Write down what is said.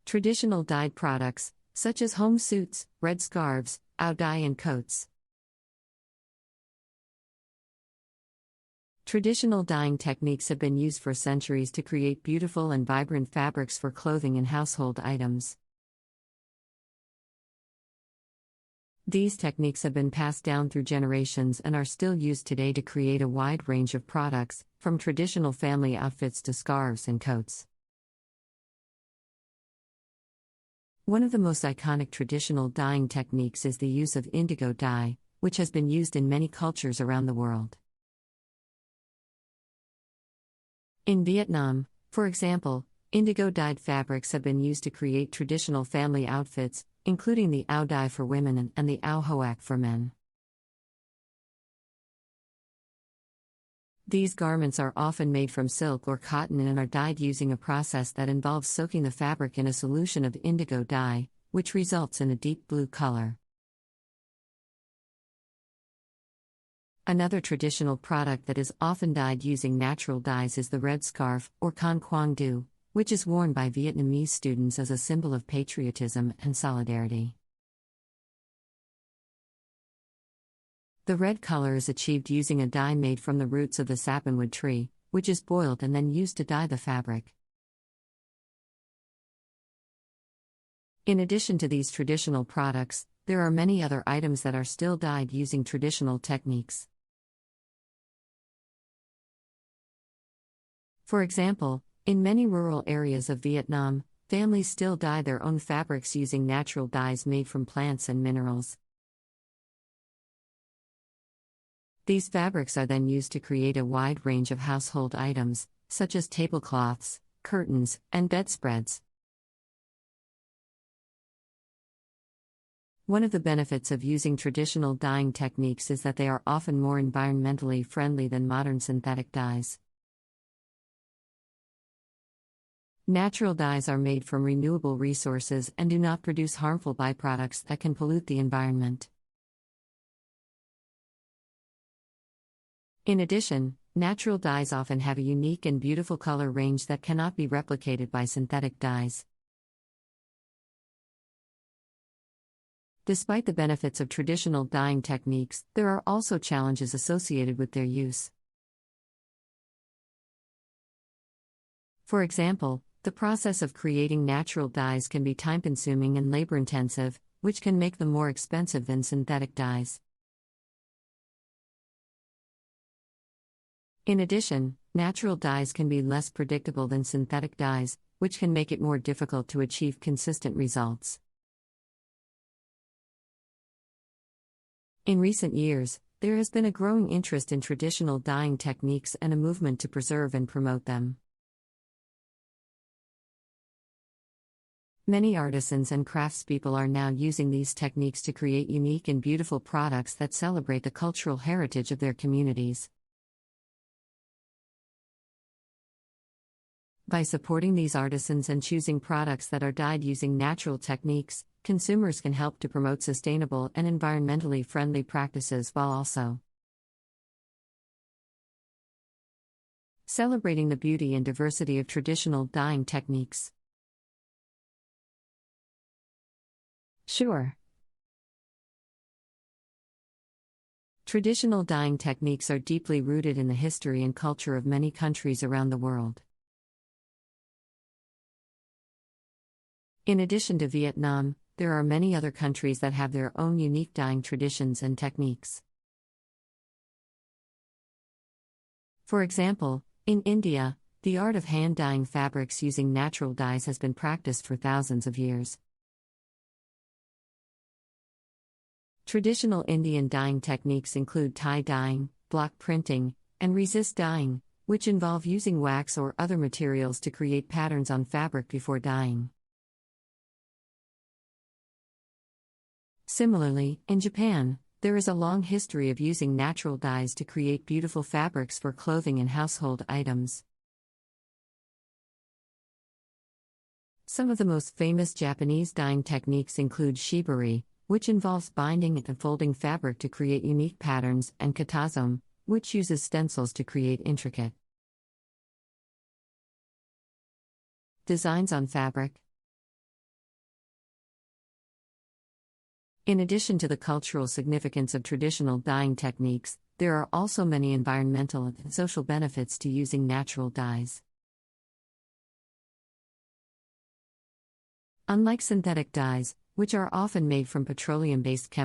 Traditional dyed products, such as home suits, red scarves, dye and coats. Traditional dyeing techniques have been used for centuries to create beautiful and vibrant fabrics for clothing and household items. These techniques have been passed down through generations and are still used today to create a wide range of products, from traditional family outfits to scarves and coats. One of the most iconic traditional dyeing techniques is the use of indigo dye, which has been used in many cultures around the world. In Vietnam, for example, indigo-dyed fabrics have been used to create traditional family outfits, including the áo dye for women and the áo hoạc for men. These garments are often made from silk or cotton and are dyed using a process that involves soaking the fabric in a solution of indigo dye, which results in a deep blue color. Another traditional product that is often dyed using natural dyes is the red scarf, or khăn quàng du, which is worn by Vietnamese students as a symbol of patriotism and solidarity. The red color is achieved using a dye made from the roots of the sappanwood tree, which is boiled and then used to dye the fabric. In addition to these traditional products, there are many other items that are still dyed using traditional techniques. For example, in many rural areas of Vietnam, families still dye their own fabrics using natural dyes made from plants and minerals. These fabrics are then used to create a wide range of household items, such as tablecloths, curtains, and bedspreads. One of the benefits of using traditional dyeing techniques is that they are often more environmentally friendly than modern synthetic dyes. Natural dyes are made from renewable resources and do not produce harmful byproducts that can pollute the environment. In addition, natural dyes often have a unique and beautiful color range that cannot be replicated by synthetic dyes. Despite the benefits of traditional dyeing techniques, there are also challenges associated with their use. For example, the process of creating natural dyes can be time-consuming and labor-intensive, which can make them more expensive than synthetic dyes. In addition, natural dyes can be less predictable than synthetic dyes, which can make it more difficult to achieve consistent results. In recent years, there has been a growing interest in traditional dyeing techniques and a movement to preserve and promote them. Many artisans and craftspeople are now using these techniques to create unique and beautiful products that celebrate the cultural heritage of their communities. By supporting these artisans and choosing products that are dyed using natural techniques, consumers can help to promote sustainable and environmentally friendly practices while also celebrating the beauty and diversity of traditional dyeing techniques. Sure. Traditional dyeing techniques are deeply rooted in the history and culture of many countries around the world. In addition to Vietnam, there are many other countries that have their own unique dyeing traditions and techniques. For example, in India, the art of hand dyeing fabrics using natural dyes has been practiced for thousands of years. Traditional Indian dyeing techniques include tie dyeing, block printing, and resist dyeing, which involve using wax or other materials to create patterns on fabric before dyeing. Similarly, in Japan, there is a long history of using natural dyes to create beautiful fabrics for clothing and household items. Some of the most famous Japanese dyeing techniques include shibari, which involves binding and folding fabric to create unique patterns, and katazome, which uses stencils to create intricate designs on fabric. In addition to the cultural significance of traditional dyeing techniques, there are also many environmental and social benefits to using natural dyes. Unlike synthetic dyes, which are often made from petroleum-based chemicals,